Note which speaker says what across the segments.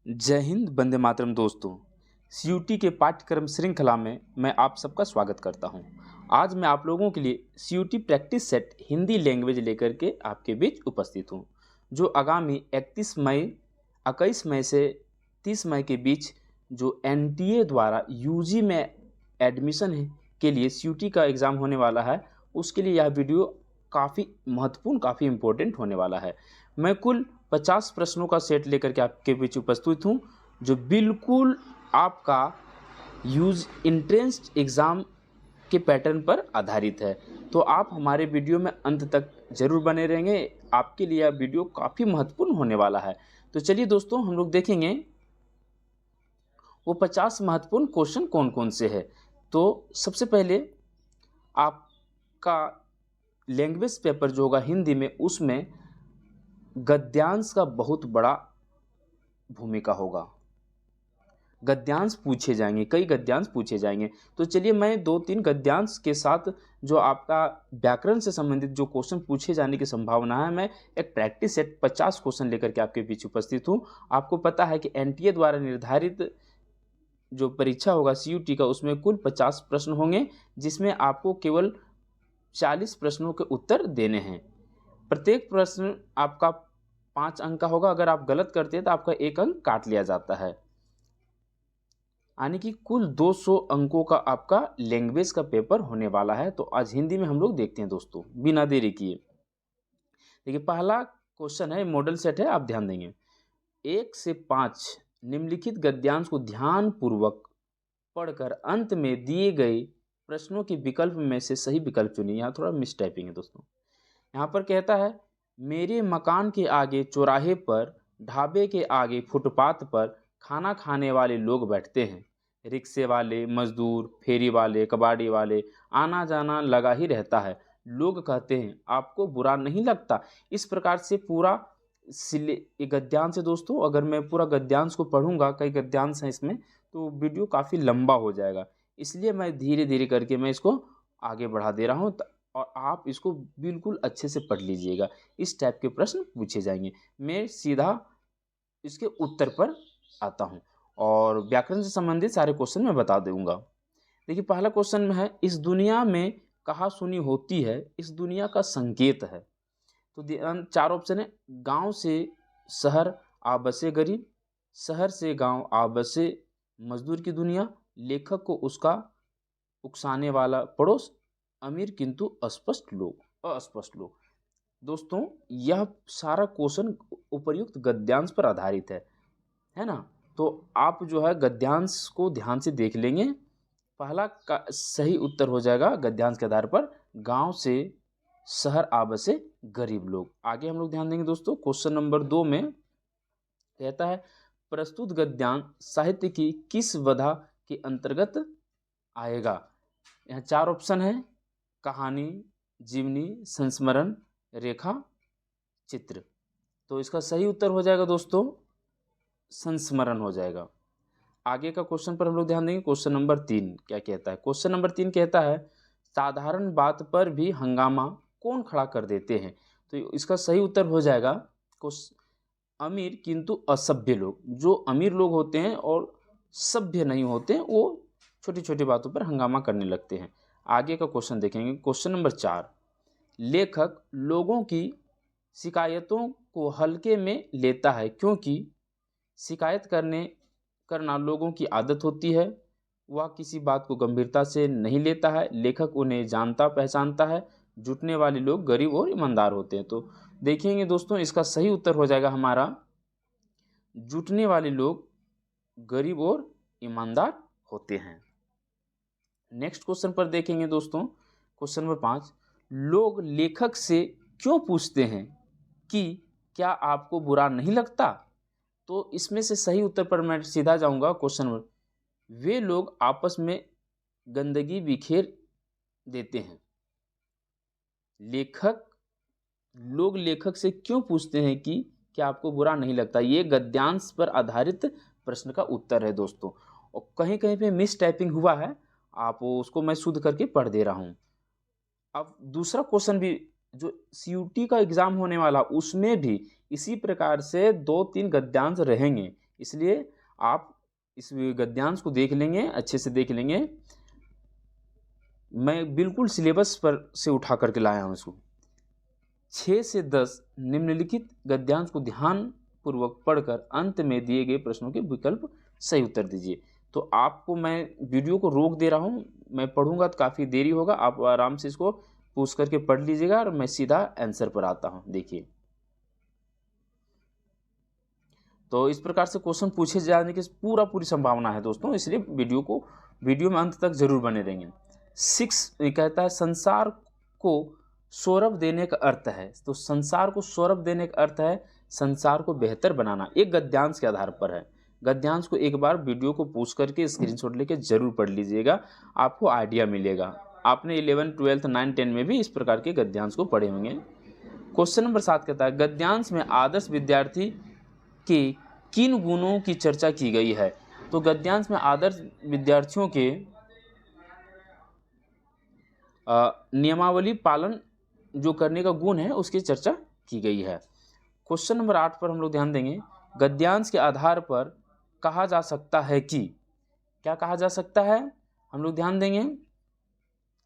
Speaker 1: जय हिंद, वंदे मातरम दोस्तों। सीयूटी के पाठ्यक्रम श्रृंखला में मैं आप सबका स्वागत करता हूं। आज मैं आप लोगों के लिए CUT practice set Hindi language लेकर के आपके बीच उपस्थित हूं, जो आगामी 21 मई से 30 मई के बीच जो एनटीए द्वारा यूजी में एडमिशन है के लिए सीयूटी का एग्ज़ाम होने वाला है। उसके लिए यह वीडियो काफ़ी महत्वपूर्ण, काफ़ी इम्पोर्टेंट होने वाला है। मैं कुल 50 प्रश्नों का सेट लेकर के आपके बीच उपस्थित हूँ, जो बिल्कुल आपका एंट्रेंस एग्ज़ाम के पैटर्न पर आधारित है। तो आप हमारे वीडियो में अंत तक ज़रूर बने रहेंगे। आपके लिए यह वीडियो काफ़ी महत्वपूर्ण होने वाला है। तो चलिए दोस्तों, हम लोग देखेंगे वो 50 महत्वपूर्ण क्वेश्चन कौन कौन से है। तो सबसे पहले आपका लैंग्वेज पेपर जो होगा हिंदी में, उसमें गद्यांश का बहुत बड़ा भूमिका होगा। गद्यांश पूछे जाएंगे, कई गद्यांश पूछे जाएंगे। तो चलिए, मैं 2-3 गद्यांश के साथ जो आपका व्याकरण से संबंधित जो क्वेश्चन पूछे जाने की संभावना है, मैं एक प्रैक्टिस सेट 50 क्वेश्चन लेकर के आपके बीच उपस्थित हूँ। आपको पता है कि एनटीए द्वारा निर्धारित जो परीक्षा होगा सीयूटी का, उसमें कुल 50 प्रश्न होंगे, जिसमें आपको केवल 40 प्रश्नों के उत्तर देने हैं। प्रत्येक प्रश्न आपका 5 अंक का होगा। अगर आप गलत करते हैं तो आपका 1 अंक काट लिया जाता है, यानी कि कुल 200 अंकों का आपका लैंग्वेज का पेपर होने वाला है। तो आज हिंदी में हम लोग देखते हैं दोस्तों, बिना देरी किए। देखिए, पहला क्वेश्चन है, मॉडल सेट है, आप ध्यान देंगे। 1 से 5 निम्नलिखित गद्यांश को ध्यान पूर्वक पढ़कर अंत में दिए गए प्रश्नों के विकल्प में से सही विकल्प चुनिए। यहाँ थोड़ा मिसटाइपिंग है दोस्तों। यहाँ पर कहता है, मेरे मकान के आगे चौराहे पर, ढाबे के आगे फुटपाथ पर खाना खाने वाले लोग बैठते हैं। रिक्शे वाले, मजदूर, फेरी वाले, कबाड़ी वाले, आना जाना लगा ही रहता है। लोग कहते हैं, आपको बुरा नहीं लगता। इस प्रकार से पूरा ये गद्यांश है दोस्तों। अगर मैं पूरा गद्यांश को पढ़ूंगा, कई गद्यांश हैं इसमें, तो वीडियो काफ़ी लंबा हो जाएगा। इसलिए मैं धीरे धीरे करके मैं इसको आगे बढ़ा दे रहा हूँ, और आप इसको बिल्कुल अच्छे से पढ़ लीजिएगा। इस टाइप के प्रश्न पूछे जाएंगे। मैं सीधा इसके उत्तर पर आता हूँ, और व्याकरण से संबंधित सारे क्वेश्चन मैं बता दूंगा। देखिए, पहला क्वेश्चन में है, इस दुनिया में कहा सुनी होती है, इस दुनिया का संकेत है। तो 4 ऑप्शन है। गांव से शहर आ बसे गरीब, शहर से गांव आ बसे मजदूर की दुनिया, लेखक को उसका उकसाने वाला पड़ोस, अमीर किंतु अस्पष्ट लोग। दोस्तों, यह सारा क्वेश्चन उपर्युक्त गद्यांश पर आधारित है ना। तो आप जो है गद्यांश को ध्यान से देख लेंगे। पहला का सही उत्तर हो जाएगा गद्यांश के आधार पर, गांव से शहर आ बसे गरीब लोग। आगे हम लोग ध्यान देंगे दोस्तों। क्वेश्चन नंबर 2 में कहता है, प्रस्तुत गद्यांश साहित्य की किस विधा के अंतर्गत आएगा। यहाँ 4 ऑप्शन है, कहानी, जीवनी, संस्मरण, रेखा, चित्र। तो इसका सही उत्तर हो जाएगा दोस्तों संस्मरण हो जाएगा। आगे का क्वेश्चन पर हम लोग ध्यान देंगे। क्वेश्चन नंबर 3 क्या कहता है। क्वेश्चन नंबर 3 कहता है, साधारण बात पर भी हंगामा कौन खड़ा कर देते हैं। तो इसका सही उत्तर हो जाएगा अमीर किंतु असभ्य लोग। जो अमीर लोग होते हैं और सभ्य नहीं होते हैं, वो छोटी छोटी बातों पर हंगामा करने लगते हैं। आगे का क्वेश्चन देखेंगे। क्वेश्चन नंबर 4, लेखक लोगों की शिकायतों को हल्के में लेता है क्योंकि शिकायत करना लोगों की आदत होती है। वह किसी बात को गंभीरता से नहीं लेता है। लेखक उन्हें जानता पहचानता है। जुटने वाले लोग गरीब और ईमानदार होते हैं। तो देखेंगे दोस्तों, इसका सही उत्तर हो जाएगा हमारा, जुटने वाले लोग गरीब और ईमानदार होते हैं। नेक्स्ट क्वेश्चन पर देखेंगे दोस्तों। क्वेश्चन नंबर 5, लोग लेखक से क्यों पूछते हैं कि क्या आपको बुरा नहीं लगता। तो इसमें से सही उत्तर पर मैं सीधा जाऊंगा। क्वेश्चन नंबर, वे लोग आपस में गंदगी बिखेर देते हैं। लोग लेखक से क्यों पूछते हैं कि क्या आपको बुरा नहीं लगता। ये गद्यांश पर आधारित प्रश्न का उत्तर है दोस्तों, और कहीं कहीं पे मिस टाइपिंग हुआ है, आप उसको मैं शुद्ध करके पढ़ दे रहा हूँ। अब दूसरा क्वेश्चन भी जो सीयूटी का एग्जाम होने वाला, उसमें भी इसी प्रकार से 2-3 गद्यांश रहेंगे। इसलिए आप इस गद्यांश को देख लेंगे, अच्छे से देख लेंगे। मैं बिल्कुल सिलेबस पर से उठा करके लाया हूँ इसको। 6 से 10 निम्नलिखित गद्यांश को ध्यान पूर्वक पढ़कर अंत में दिए गए प्रश्नों के विकल्प सही उत्तर दीजिए। तो आपको मैं वीडियो को रोक दे रहा हूँ, मैं पढ़ूंगा तो काफ़ी देरी होगा, आप आराम से इसको पूछ करके पढ़ लीजिएगा और मैं सीधा आंसर पर आता हूँ। देखिए, तो इस प्रकार से क्वेश्चन पूछे जाने की पूरी संभावना है दोस्तों, इसलिए वीडियो में अंत तक जरूर बने रहेंगे। 6 कहता है संसार को सौरभ देने का अर्थ है। तो संसार को सौरभ देने का अर्थ है संसार को बेहतर बनाना। एक गद्यांश के आधार पर है। गद्यांश को एक बार वीडियो को पूछ करके स्क्रीनशॉट लेके जरूर पढ़ लीजिएगा, आपको आइडिया मिलेगा। आपने 11, 12, 9, 10 में भी इस प्रकार के गद्यांश को पढ़े होंगे। क्वेश्चन नंबर 7 कहता है गद्यांश में आदर्श विद्यार्थी के किन गुणों की चर्चा की गई है। तो गद्यांश में आदर्श विद्यार्थियों के नियमावली पालन जो करने का गुण है उसकी चर्चा की गई है। क्वेश्चन नंबर 8 पर हम लोग ध्यान देंगे। गद्यांश के आधार पर कहा जा सकता है कि, क्या कहा जा सकता है, हम लोग ध्यान देंगे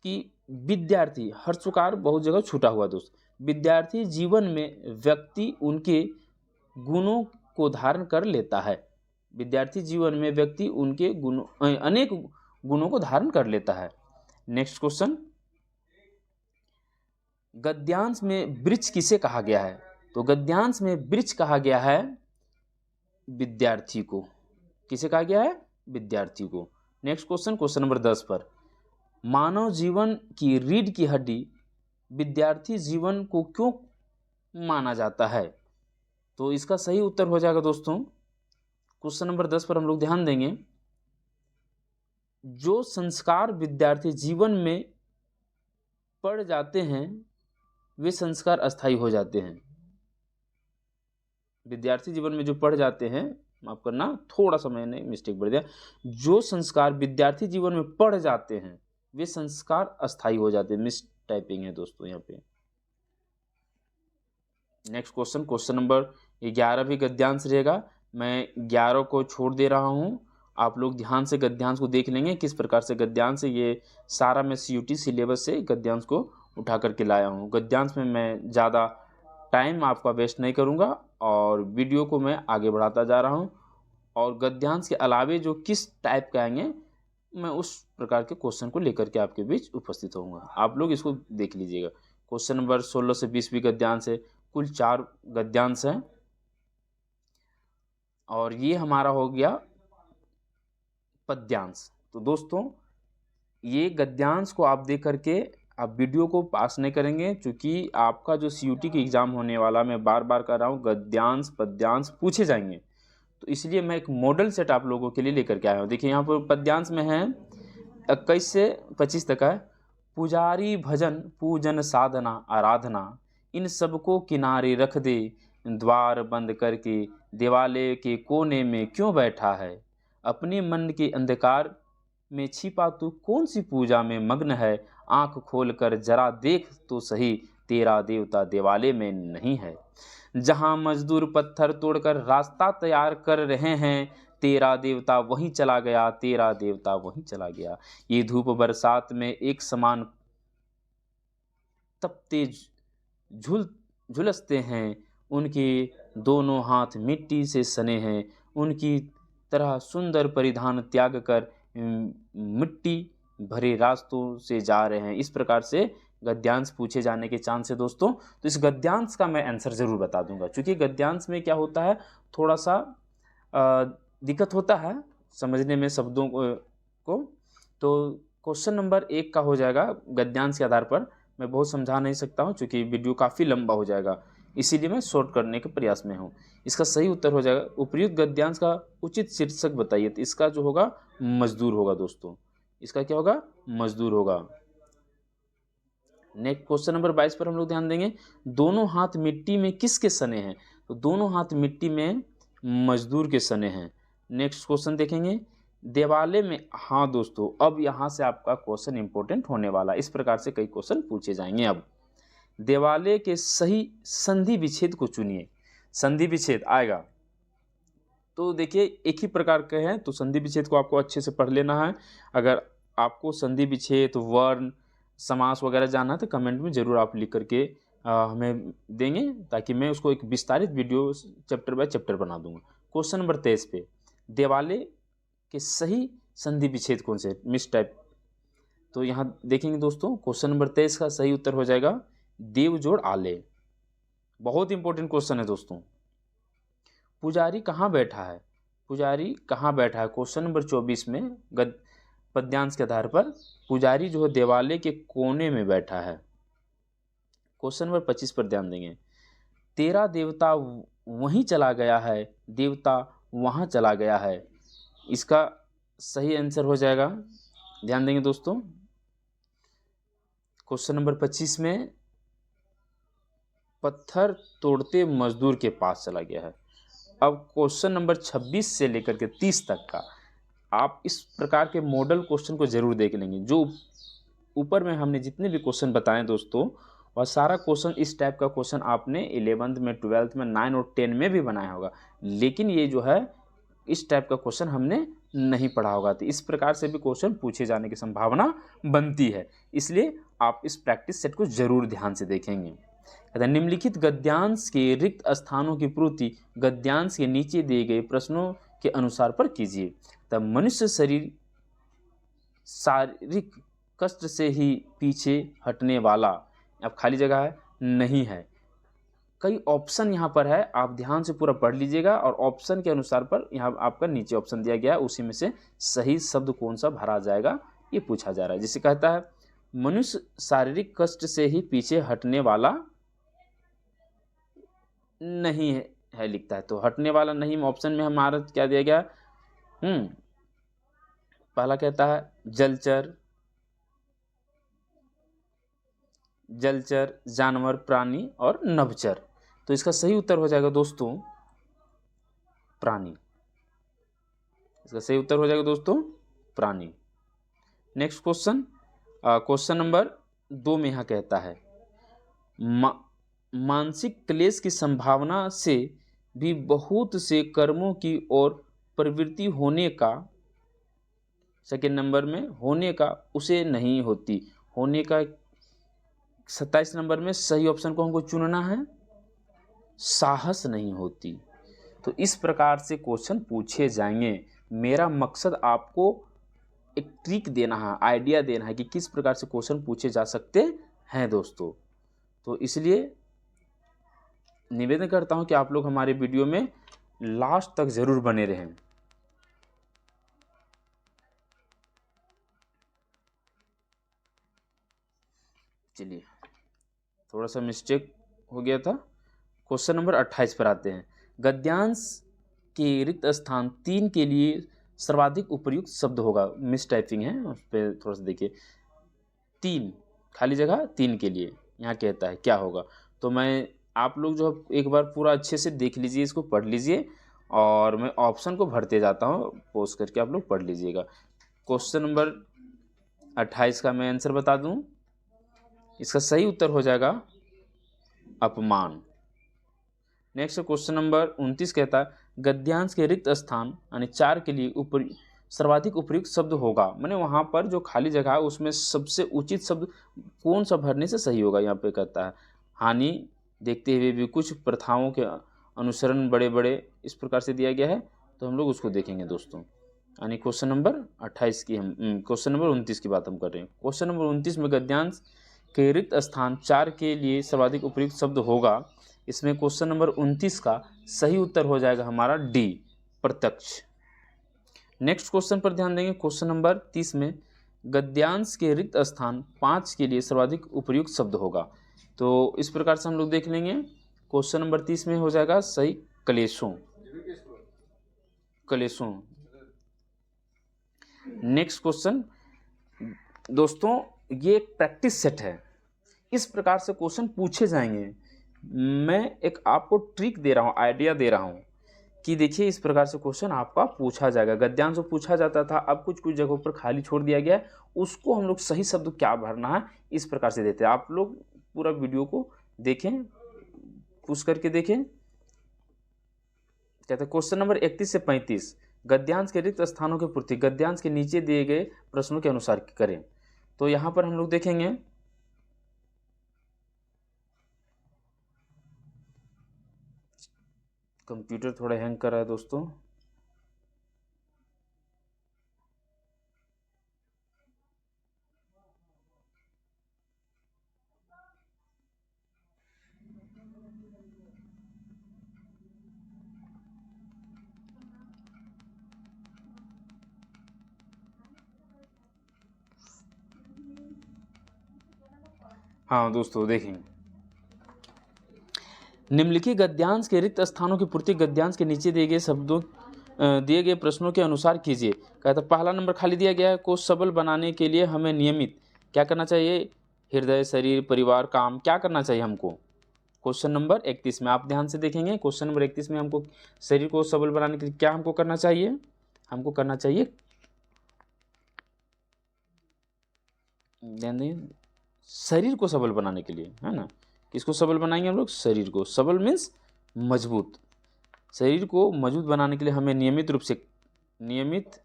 Speaker 1: कि विद्यार्थी, हर सुकार बहुत जगह छूटा हुआ दोस्त, विद्यार्थी जीवन में व्यक्ति उनके गुणों को धारण कर लेता है। विद्यार्थी जीवन में व्यक्ति उनके गुणों, अनेक गुणों को धारण कर लेता है। नेक्स्ट क्वेश्चन, गद्यांश में वृक्ष किसे कहा गया है। तो गद्यांश में वृक्ष कहा गया है विद्यार्थी को। किसे कहा गया है, विद्यार्थी को। नेक्स्ट क्वेश्चन, क्वेश्चन नंबर 10 पर, मानव जीवन की रीढ़ की हड्डी विद्यार्थी जीवन को क्यों माना जाता है। तो इसका सही उत्तर हो जाएगा दोस्तों, क्वेश्चन नंबर 10 पर हम लोग ध्यान देंगे, जो संस्कार विद्यार्थी जीवन में पढ़ जाते हैं वे संस्कार अस्थायी हो जाते हैं। विद्यार्थी जीवन में जो पढ़ जाते हैं, माफ करना थोड़ा सा मैंने मिस्टेक बढ़ दिया, जो संस्कार विद्यार्थी जीवन में पढ़ जाते हैं वे संस्कार अस्थायी हो जाते हैं। मिस टाइपिंग है दोस्तों यहाँ पे। नेक्स्ट क्वेश्चन, क्वेश्चन नंबर 11 भी गद्यांश रहेगा। मैं 11 को छोड़ दे रहा हूँ, आप लोग ध्यान से गद्यांश को देख लेंगे किस प्रकार से गद्यांश है। ये सारा मैं CUT सिलेबस से गद्यांश को उठा करके लाया हूँ। गद्यांश में मैं ज़्यादा टाइम आपका वेस्ट नहीं करूँगा और वीडियो को मैं आगे बढ़ाता जा रहा हूँ। और गद्यांश के अलावे जो किस टाइप के आएंगे मैं उस प्रकार के क्वेश्चन को लेकर के आपके बीच उपस्थित होऊंगा, आप लोग इसको देख लीजिएगा। क्वेश्चन नंबर 16 से 20 भी गद्यांश है, कुल 4 गद्यांश हैं। और ये हमारा हो गया पद्यांश। तो दोस्तों ये गद्यांश को आप देख करके आप वीडियो को पास नहीं करेंगे, क्योंकि आपका जो CUT की एग्ज़ाम होने वाला, मैं बार बार कर रहा हूँ, गद्यांश पद्यांश पूछे जाएंगे। तो इसलिए मैं एक मॉडल सेट आप लोगों के लिए लेकर के आया हूँ। देखिए यहाँ पर पद्यांश में है 21 से 25 तक है। पुजारी भजन पूजन साधना आराधना इन सबको किनारे रख दे, द्वार बंद करके दिवाले के कोने में क्यों बैठा है, अपने मन के अंधकार में छिपा तू कौन सी पूजा में मग्न है, आंख खोल कर जरा देख तो सही तेरा देवता दिवाले में नहीं है। जहां मजदूर पत्थर तोड़कर रास्ता तैयार कर रहे हैं, तेरा देवता वहीं चला गया, तेरा देवता वहीं चला गया। ये धूप बरसात में एक समान तपते झुलसते हैं, उनके दोनों हाथ मिट्टी से सने हैं, उनकी तरह सुंदर परिधान त्याग कर मिट्टी भरे रास्तों से जा रहे हैं। इस प्रकार से गद्यांश पूछे जाने के चांस है दोस्तों। तो इस गद्यांश का मैं आंसर ज़रूर बता दूंगा, क्योंकि गद्यांश में क्या होता है, थोड़ा सा दिक्कत होता है समझने में शब्दों को। तो क्वेश्चन नंबर 1 का हो जाएगा गद्यांश के आधार पर। मैं बहुत समझा नहीं सकता हूँ क्योंकि वीडियो काफ़ी लंबा हो जाएगा, इसीलिए मैं शॉर्ट करने के प्रयास में हूँ। इसका सही उत्तर हो जाएगा, उपयुक्त गद्यांश का उचित शीर्षक बताइए। तो इसका जो होगा मजदूर होगा दोस्तों, इसका क्या होगा, मजदूर होगा। नेक्स्ट क्वेश्चन नंबर 22 पर हम लोग ध्यान देंगे, दोनों हाथ मिट्टी में किसके सने हैं। तो दोनों हाथ मिट्टी में मजदूर के सने हैं। नेक्स्ट क्वेश्चन देखेंगे, दिवाले में, हाँ दोस्तों अब यहाँ से आपका क्वेश्चन इंपॉर्टेंट होने वाला, इस प्रकार से कई क्वेश्चन पूछे जाएंगे। अब दिवाले के सही संधि विच्छेद को चुनिए। संधि विच्छेद आएगा तो देखिए एक ही प्रकार के हैं, तो संधि विच्छेद को आपको अच्छे से पढ़ लेना है। अगर आपको संधि विच्छेद, वर्ण, समास वगैरह जानना है तो कमेंट में ज़रूर आप लिख करके हमें देंगे, ताकि मैं उसको एक विस्तारित वीडियो चैप्टर बाय चैप्टर बना दूंगा। क्वेश्चन नंबर 23 पे, देवाले के सही संधि विच्छेद कौन से, मिस टाइप। तो यहाँ देखेंगे दोस्तों, क्वेश्चन नंबर 23 का सही उत्तर हो जाएगा देव जोड़ आले। बहुत इंपॉर्टेंट क्वेश्चन है दोस्तों। पुजारी कहाँ बैठा है, पुजारी कहाँ बैठा है, क्वेश्चन नंबर 24 में पद्यांश के आधार पर पुजारी जो है देवालय के कोने में बैठा है। क्वेश्चन नंबर 25 पर ध्यान देंगे, तेरा देवता वहीं चला गया है, देवता वहाँ चला गया है। इसका सही आंसर हो जाएगा, ध्यान देंगे दोस्तों, क्वेश्चन नंबर 25 में पत्थर तोड़ते मजदूर के पास चला गया है। अब क्वेश्चन नंबर 26 से लेकर के 30 तक का आप इस प्रकार के मॉडल क्वेश्चन को जरूर देख लेंगे। जो ऊपर में हमने जितने भी क्वेश्चन बताए दोस्तों, वह सारा क्वेश्चन इस टाइप का क्वेश्चन आपने 11th में, 12th में, 9 और 10 में भी बनाया होगा, लेकिन ये जो है इस टाइप का क्वेश्चन हमने नहीं पढ़ा होगा। तो इस प्रकार से भी क्वेश्चन पूछे जाने की संभावना बनती है, इसलिए आप इस प्रैक्टिस सेट को जरूर ध्यान से देखेंगे। निम्नलिखित गद्यांश के रिक्त स्थानों की पूर्ति गद्यांश के नीचे दिए गए प्रश्नों के अनुसार पर कीजिए। तब मनुष्य शरीर शारीरिक कष्ट से ही पीछे हटने वाला, अब खाली जगह है, नहीं है। कई ऑप्शन यहाँ पर है, आप ध्यान से पूरा पढ़ लीजिएगा और ऑप्शन के अनुसार पर यहाँ आपका नीचे ऑप्शन दिया गया है, उसी में से सही शब्द कौन सा भरा जाएगा ये पूछा जा रहा है। जिसे कहता है मनुष्य शारीरिक कष्ट से ही पीछे हटने वाला नहीं है लिखता है, तो हटने वाला नहीं ऑप्शन में हमारा क्या दिया गया, पहला कहता है जलचर, जानवर, प्राणी और नभचर। तो इसका सही उत्तर हो जाएगा दोस्तों प्राणी। इसका सही उत्तर हो जाएगा दोस्तों प्राणी। नेक्स्ट क्वेश्चन, क्वेश्चन नंबर 2 में यहाँ कहता है मानसिक क्लेश की संभावना से भी बहुत से कर्मों की ओर प्रवृत्ति होने का, सेकेंड नंबर में होने का उसे नहीं होती, होने का 27 नंबर में सही ऑप्शन को हमको चुनना है, साहस नहीं होती। तो इस प्रकार से क्वेश्चन पूछे जाएंगे। मेरा मकसद आपको एक ट्रिक देना है, आइडिया देना है कि किस प्रकार से क्वेश्चन पूछे जा सकते हैं दोस्तों। तो इसलिए निवेदन करता हूं कि आप लोग हमारे वीडियो में लास्ट तक जरूर बने रहें। चलिए, थोड़ा सा मिस्टेक हो गया था। क्वेश्चन नंबर 28 पर आते हैं। गद्यांश के रिक्त स्थान 3 के लिए सर्वाधिक उपयुक्त शब्द होगा, मिस टाइपिंग है, उस पर थोड़ा सा देखिए। 3 खाली जगह 3 के लिए यहाँ कहता है क्या होगा। तो मैं आप लोग जो एक बार पूरा अच्छे से देख लीजिए, इसको पढ़ लीजिए और मैं ऑप्शन को भरते जाता हूँ, पोस्ट करके आप लोग पढ़ लीजिएगा। क्वेश्चन नंबर 28 का मैं आंसर बता दूं, इसका सही उत्तर हो जाएगा अपमान। नेक्स्ट क्वेश्चन नंबर 29 कहता है गद्यांश के रिक्त स्थान यानी 4 के लिए सर्वाधिक उपयुक्त शब्द होगा, मैंने वहाँ पर जो खाली जगह है उसमें सबसे उचित शब्द कौन सा भरने से सही होगा। यहाँ पे कहता है हानि देखते हुए भी कुछ प्रथाओं के अनुसरण बड़े बड़े, इस प्रकार से दिया गया है, तो हम लोग उसको देखेंगे दोस्तों। यानी क्वेश्चन नंबर 28 की हम क्वेश्चन नंबर 29 की बात हम कर रहे हैं। क्वेश्चन नंबर 29 में गद्यांश के रिक्त स्थान 4 के लिए सर्वाधिक उपयुक्त शब्द होगा, इसमें क्वेश्चन नंबर 29 का सही उत्तर हो जाएगा हमारा डी, प्रत्यक्ष। नेक्स्ट क्वेश्चन पर ध्यान देंगे। क्वेश्चन नंबर 30 में गद्यांश के रिक्त स्थान 5 के लिए सर्वाधिक उपयुक्त शब्द होगा, तो इस प्रकार से हम लोग देख लेंगे। क्वेश्चन नंबर 30 में हो जाएगा सही क्लेशों। नेक्स्ट क्वेश्चन दोस्तों, ये एक प्रैक्टिस सेट है, इस प्रकार से क्वेश्चन पूछे जाएंगे। मैं एक आपको ट्रिक दे रहा हूँ, आइडिया दे रहा हूँ कि देखिए इस प्रकार से क्वेश्चन आपका पूछा जाएगा। गद्यांश जो पूछा जाता था, अब कुछ कुछ जगहों पर खाली छोड़ दिया गया है, उसको हम लोग सही शब्द क्या भरना है इस प्रकार से देते हैं। आप लोग पूरा वीडियो को देखें, पुश करके देखें, कहते हैं क्वेश्चन नंबर 31 से 35 गद्यांश के रिक्त स्थानों की पूर्ति गद्यांश के नीचे दिए गए प्रश्नों के अनुसार करें। तो यहाँ पर हम लोग देखेंगे कंप्यूटर थोड़ा हैंग कर रहा है दोस्तों। हाँ दोस्तों देखेंगे, निम्नलिखित गद्यांश के रिक्त स्थानों की पूर्ति गद्यांश के नीचे दिए गए शब्दों दिए गए प्रश्नों के अनुसार कीजिए। कहता है पहला नंबर खाली दिया गया है, को सबल बनाने के लिए हमें नियमित क्या करना चाहिए, हृदय, शरीर, परिवार, काम क्या करना चाहिए हमको। क्वेश्चन नंबर 31 में आप ध्यान से देखेंगे, क्वेश्चन नंबर 31 में हमको शरीर को सबल बनाने के लिए क्या हमको करना चाहिए, हमको करना चाहिए ध्यान दें शरीर को सबल बनाने के लिए, है ना। किसको सबल बनाएंगे हम लोग, शरीर को। सबल मीन्स मजबूत। शरीर को मजबूत बनाने के लिए हमें नियमित रूप से, नियमित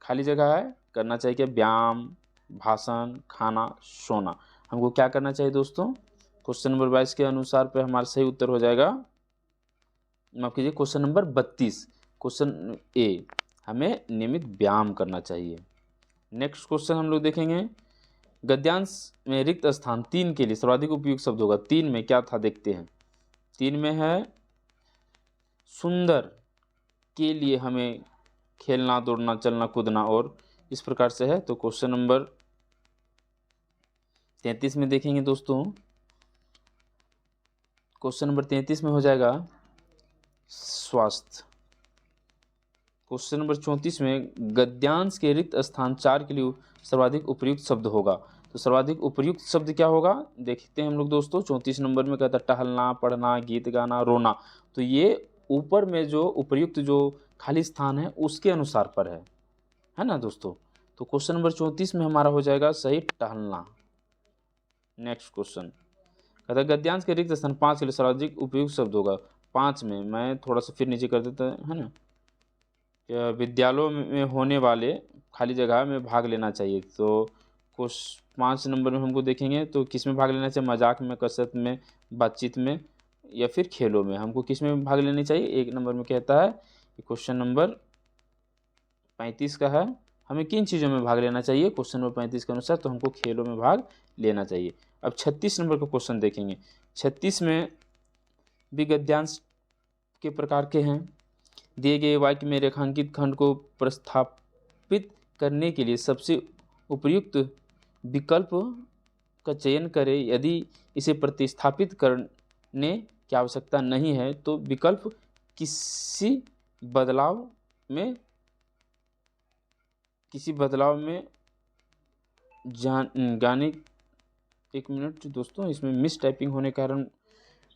Speaker 1: खाली जगह है, करना चाहिए क्या, व्यायाम, भाषण, खाना, सोना। हमको क्या करना चाहिए दोस्तों, क्वेश्चन नंबर 22 के अनुसार पे हमारा सही उत्तर हो जाएगा, माफ कीजिए क्वेश्चन नंबर 32 क्वेश्चन ए, हमें नियमित व्यायाम करना चाहिए। नेक्स्ट क्वेश्चन हम लोग देखेंगे, गद्यांश में रिक्त स्थान 3 के लिए सर्वाधिक उपयुक्त शब्द होगा। 3 में क्या था देखते हैं, 3 में है सुंदर के लिए हमें खेलना, दौड़ना, चलना, कूदना और इस प्रकार से है। तो क्वेश्चन नंबर 33 में देखेंगे दोस्तों, क्वेश्चन नंबर 33 में हो जाएगा स्वास्थ्य। क्वेश्चन नंबर 34 में गद्यांश के रिक्त स्थान 4 के लिए सर्वाधिक उपयुक्त शब्द होगा। तो सर्वाधिक उपयुक्त शब्द क्या होगा देखते हैं हम लोग दोस्तों। 34 नंबर में कहता है टहलना, पढ़ना, गीत गाना, रोना। तो ये ऊपर में जो उपयुक्त जो खाली स्थान है उसके अनुसार पर है ना दोस्तों। तो क्वेश्चन नंबर 34 में हमारा हो जाएगा सही टहलना। नेक्स्ट क्वेश्चन कहता है गद्यांश के रिक्त स्थान 5 के लिए सर्वाधिक उपयुक्त शब्द होगा। 5 में मैं थोड़ा सा फिर नीचे कर देता है ना, विद्यालयों में होने वाले खाली जगह में भाग लेना चाहिए। तो कुछ 5 नंबर में हमको देखेंगे तो किस में भाग लेना चाहिए, मजाक में, कसरत में, बातचीत में या फिर खेलों में। हमको किस में भाग लेनी चाहिए, 1 नंबर में कहता है क्वेश्चन नंबर 35 का है, हमें किन चीज़ों में भाग लेना चाहिए क्वेश्चन नंबर 35 के अनुसार, तो हमको खेलों में भाग लेना चाहिए। अब 36 नंबर का क्वेश्चन देखेंगे। 36 में भी गद्यांश के प्रकार के हैं। दिए गए वाक्य में रेखांकित खंड को प्रस्थापित करने के लिए सबसे उपयुक्त विकल्प का चयन करें। यदि इसे प्रतिस्थापित करने की आवश्यकता नहीं है तो विकल्प किसी बदलाव में गाने। एक मिनट दोस्तों, इसमें मिस टाइपिंग होने के कारण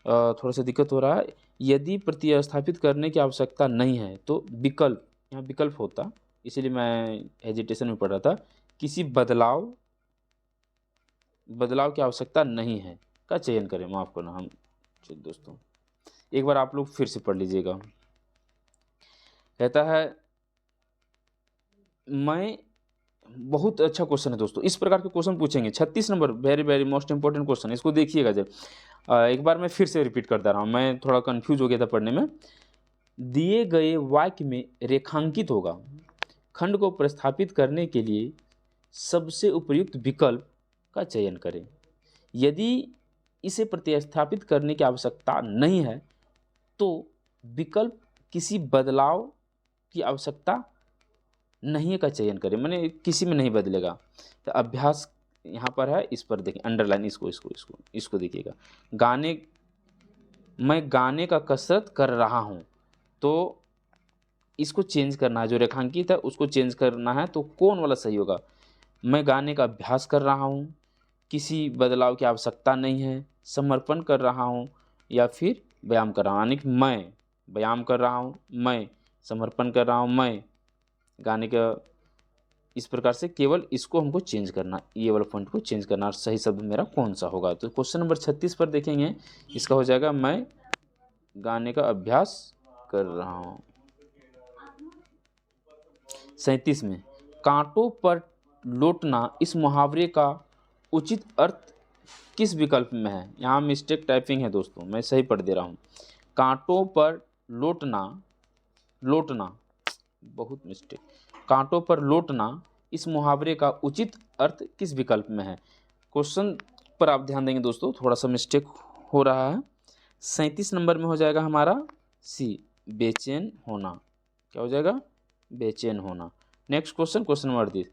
Speaker 1: थोड़ा सा दिक्कत हो रहा है। यदि प्रतिस्थापित करने की आवश्यकता नहीं है तो विकल्प, यहाँ विकल्प होता, इसीलिए मैं हेजिटेशन में पढ़ रहा था। किसी बदलाव की आवश्यकता नहीं है का चयन करें, माफ़ करना। हम चलिए दोस्तों एक बार आप लोग फिर से पढ़ लीजिएगा। कहता है मैं, बहुत अच्छा क्वेश्चन है दोस्तों, इस प्रकार के क्वेश्चन पूछेंगे। 36 number very very most important question, इसको देखिएगा जब। एक बार मैं फिर से रिपीट करता रहा हूँ, मैं थोड़ा कंफ्यूज हो गया था पढ़ने में। दिए गए वाक्य में रेखांकित होगा खंड को प्रस्थापित करने के लिए सबसे उपयुक्त विकल्प का चयन करें। यदि इसे प्रतिस्थापित करने की आवश्यकता नहीं है तो विकल्प किसी बदलाव की आवश्यकता नहीं का चयन करें, माने किसी में नहीं बदलेगा। तो अभ्यास यहाँ पर है, इस पर देखिए अंडरलाइन, इसको देखिएगा। मैं गाने का कसरत कर रहा हूँ, तो इसको चेंज करना है, जो रेखांकित है उसको चेंज करना है। तो कौन वाला सही होगा, मैं गाने का अभ्यास कर रहा हूँ, किसी बदलाव की आवश्यकता नहीं है, समर्पण कर रहा हूँ या फिर व्यायाम कर रहा हूँ। यानी कि मैं व्यायाम कर रहा हूँ, मैं समर्पण कर रहा हूँ, मैं गाने का, इस प्रकार से केवल इसको हमको चेंज करना, ये वाला पॉइंट को चेंज करना। और सही शब्द मेरा कौन सा होगा, तो क्वेश्चन नंबर 36 पर देखेंगे, इसका हो जाएगा मैं गाने का अभ्यास कर रहा हूँ। 37 में कांटों पर लौटना इस मुहावरे का उचित अर्थ किस विकल्प में है? यहाँ मिस्टेक टाइपिंग है दोस्तों, मैं सही पढ़ दे रहा हूँ। कांटों पर लौटना, लौटना बहुत मिस्टेक, कांटों पर लौटना इस मुहावरे का उचित अर्थ किस विकल्प में है? क्वेश्चन पर आप ध्यान देंगे दोस्तों, थोड़ा सा मिस्टेक हो रहा है। 37 नंबर में हो जाएगा हमारा सी, बेचैन होना। क्या हो जाएगा? बेचैन होना। नेक्स्ट क्वेश्चन, क्वेश्चन नंबर 38,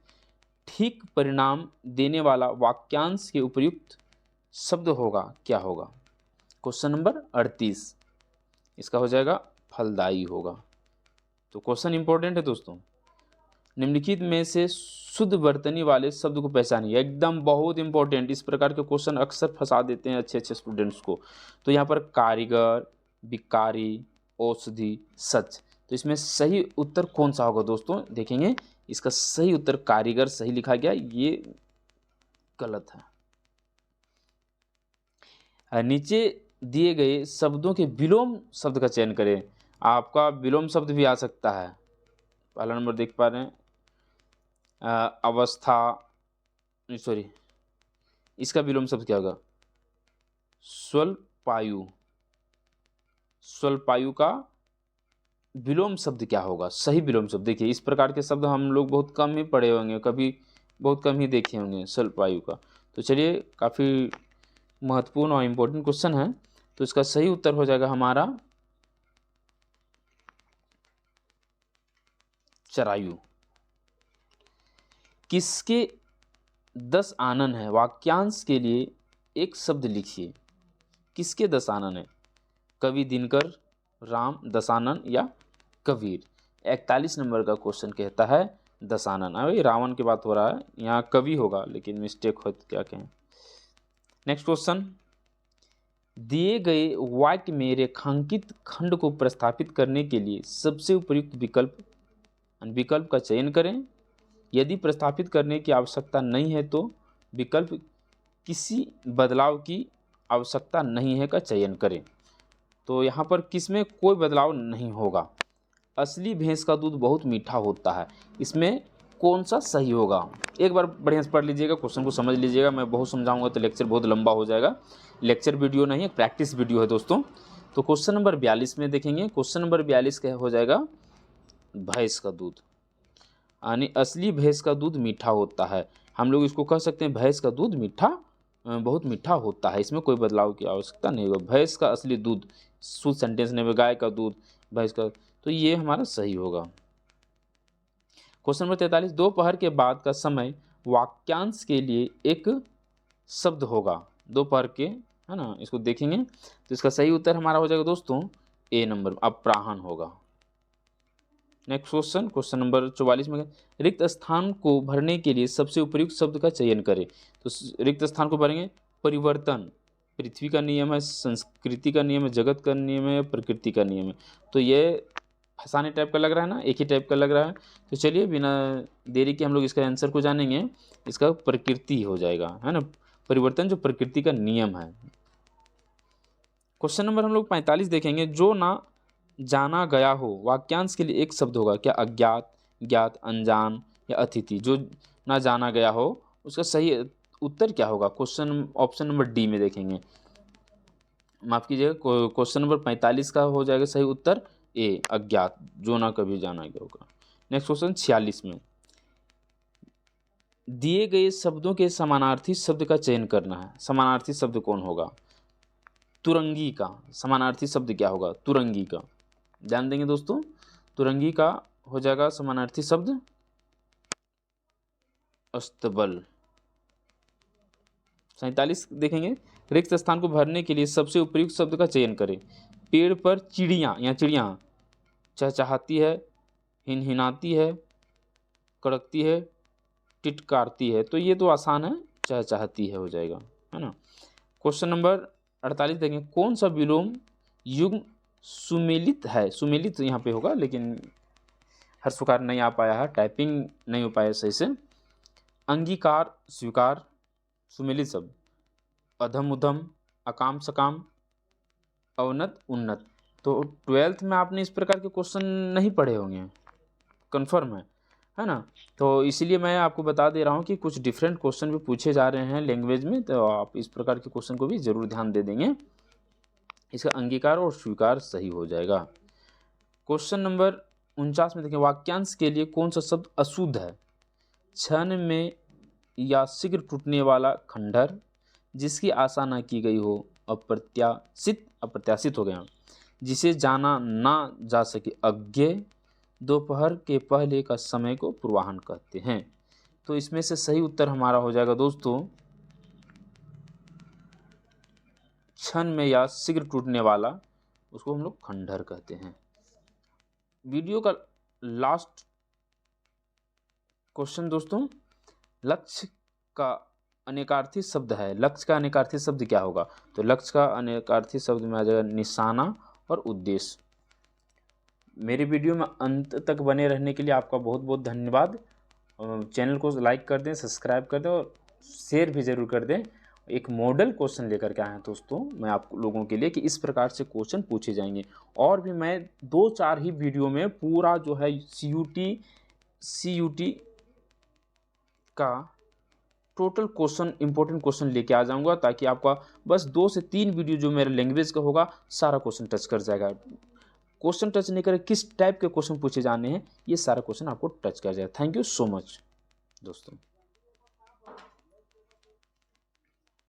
Speaker 1: ठीक परिणाम देने वाला वाक्यांश के उपयुक्त शब्द होगा, क्या होगा? क्वेश्चन नंबर 38, इसका हो जाएगा फलदायी होगा। तो क्वेश्चन इंपॉर्टेंट है दोस्तों। निम्नलिखित में से शुद्ध वर्तनी वाले शब्द को पहचानिए। एकदम बहुत इंपॉर्टेंट, इस प्रकार के क्वेश्चन अक्सर फंसा देते हैं अच्छे अच्छे स्टूडेंट्स को। तो यहाँ पर कारीगर, भिखारी, औषधि, सच, तो इसमें सही उत्तर कौन सा होगा दोस्तों? देखेंगे, इसका सही उत्तर कारीगर सही लिखा गया, ये गलत है। नीचे दिए गए शब्दों के विलोम शब्द का चयन करें। आपका विलोम शब्द भी आ सकता है। पहला नंबर देख पा रहे हैं, अवस्था, सॉरी, इसका विलोम शब्द क्या होगा? स्वल्पायु। स्वल्पायु का विलोम शब्द क्या होगा? सही विलोम शब्द, देखिए इस प्रकार के शब्द हम लोग बहुत कम ही पढ़े होंगे, कभी बहुत कम ही देखे होंगे स्वल्पायु का। तो चलिए, काफ़ी महत्वपूर्ण और इम्पोर्टेंट क्वेश्चन है। तो इसका सही उत्तर हो जाएगा हमारा चरायु। किसके 10 आनन है? वाक्यांश के लिए एक शब्द लिखिए। किसके 10 आनन है? कवि दिनकर, राम, दशानन या कबीर? 41 नंबर का क्वेश्चन कहता है दशानन। अभी रावण की बात हो रहा है, यहाँ कवि होगा, लेकिन मिस्टेक हो तो क्या कहें। नेक्स्ट क्वेश्चन, दिए गए वाक्य में रेखांकित खंड को प्रस्थापित करने के लिए सबसे उपयुक्त विकल्प का चयन करें। यदि प्रस्थापित करने की आवश्यकता नहीं है तो विकल्प किसी बदलाव की आवश्यकता नहीं है का चयन करें। तो यहाँ पर किसमें कोई बदलाव नहीं होगा। असली भैंस का दूध बहुत मीठा होता है, इसमें कौन सा सही होगा? एक बार बढ़िया से पढ़ लीजिएगा, क्वेश्चन को समझ लीजिएगा। मैं बहुत समझाऊंगा तो लेक्चर बहुत लंबा हो जाएगा। लेक्चर वीडियो नहीं है, प्रैक्टिस वीडियो है दोस्तों। तो क्वेश्चन नंबर 42 में देखेंगे। क्वेश्चन नंबर 42 क्या हो जाएगा? भैंस का दूध, यानी असली भैंस का दूध मीठा होता है। हम लोग इसको कह सकते हैं भैंस का दूध मीठा, बहुत मीठा होता है, इसमें कोई बदलाव की आवश्यकता नहीं होगा। भैंस का असली दूध, शुद्ध सेंटेंस नहीं, गाय का दूध, भैंस का, तो ये हमारा सही होगा। क्वेश्चन नंबर 43, दोपहर के बाद का समय वाक्यांश के लिए एक शब्द होगा। दोपहर के, है ना, इसको देखेंगे तो इसका सही उत्तर हमारा हो जाएगा दोस्तों ए नंबर, अपराह्न होगा। नेक्स्ट क्वेश्चन, क्वेश्चन नंबर 44 में, रिक्त स्थान को भरने के लिए सबसे उपयुक्त शब्द का चयन करें। तो रिक्त स्थान को भरेंगे, परिवर्तन, पृथ्वी का नियम है, संस्कृति का नियम है, जगत का नियम है, प्रकृति का नियम है। तो ये फंसाने टाइप का लग रहा है ना, एक ही टाइप का लग रहा है। तो चलिए बिना देरी के हम लोग इसका आंसर को जानेंगे। इसका प्रकृति हो जाएगा, है ना, परिवर्तन जो प्रकृति का नियम है। क्वेश्चन नंबर हम लोग 45 देखेंगे, जो ना जाना गया हो वाक्यांश के लिए एक शब्द होगा। क्या अज्ञात, ज्ञात, अनजान या अतिथि? जो ना जाना गया हो उसका सही उत्तर क्या होगा? क्वेश्चन ऑप्शन नंबर डी में देखेंगे, माफ कीजिएगा, क्वेश्चन नंबर 45 का हो जाएगा सही उत्तर ए, अज्ञात, जो ना कभी जाना गया होगा। नेक्स्ट क्वेश्चन 46 में, दिए गए शब्दों के समानार्थी शब्द का चयन करना है। समानार्थी शब्द कौन होगा? तुरंगी का समानार्थी शब्द क्या होगा? तुरंगी का, ध्यान देंगे दोस्तों, तुरंगी का हो जाएगा समानार्थी शब्द अस्तबल। 47 देखेंगे, रिक्त स्थान को भरने के लिए सबसे उपयुक्त शब्द का चयन करें। पेड़ पर चिड़िया या चिड़िया चहचहाती है, हिनहिनाती है, कड़कती है, टिटकारती है। तो ये तो आसान है, चहचहाती है हो जाएगा, है ना। क्वेश्चन नंबर 48 देखें, कौन सा विलोम युग्म सुमेलित है? सुमेलित यहाँ पे होगा, लेकिन हर्षकार नहीं आ पाया है, टाइपिंग नहीं हो पाया सही से। अंगीकार, स्वीकार, सुमेलित शब्द। अधम, उधम, अकाम, सकाम, अवनत, उन्नत। तो 12th में आपने इस प्रकार के क्वेश्चन नहीं पढ़े होंगे, कन्फर्म है ना। तो इसीलिए मैं आपको बता दे रहा हूँ कि कुछ डिफरेंट क्वेश्चन भी पूछे जा रहे हैं लैंग्वेज में, तो आप इस प्रकार के क्वेश्चन को भी ज़रूर ध्यान दे देंगे, इसका अंगीकार और स्वीकार सही हो जाएगा। क्वेश्चन नंबर 49 में देखें, वाक्यांश के लिए कौन सा शब्द अशुद्ध है? क्षण में या शीघ्र टूटने वाला खंडहर, जिसकी आशा न की गई हो, अप्रत्याशित हो गया, जिसे जाना ना जा सके, अज्ञेय, दोपहर के पहले का समय को पूर्वाह्न कहते हैं। तो इसमें से सही उत्तर हमारा हो जाएगा दोस्तों, क्षण में या शीघ्र टूटने वाला, उसको हम लोग खंडहर कहते हैं। वीडियो का लास्ट क्वेश्चन दोस्तों, लक्ष्य का अनेकार्थी शब्द है। लक्ष्य का अनेकार्थी शब्द क्या होगा? तो लक्ष्य का अनेकार्थी शब्द में आ जाएगा निशाना और उद्देश्य। मेरे वीडियो में अंत तक बने रहने के लिए आपका बहुत बहुत धन्यवाद। चैनल को लाइक कर दें, सब्सक्राइब कर दें और शेयर भी ज़रूर कर दें। एक मॉडल क्वेश्चन लेकर के आए हैं दोस्तों मैं आप लोगों के लिए कि इस प्रकार से क्वेश्चन पूछे जाएंगे। और भी मैं 2-4 ही वीडियो में पूरा जो है CUT का टोटल क्वेश्चन, इंपॉर्टेंट क्वेश्चन लेके आ जाऊंगा, ताकि आपका बस 2 से 3 वीडियो जो मेरे लैंग्वेज का होगा सारा क्वेश्चन टच कर जाएगा। क्वेश्चन टच नहीं करे, किस टाइप के क्वेश्चन पूछे जाने हैं, ये सारा क्वेश्चन आपको टच कर जाएगा। थैंक यू सो मच दोस्तों।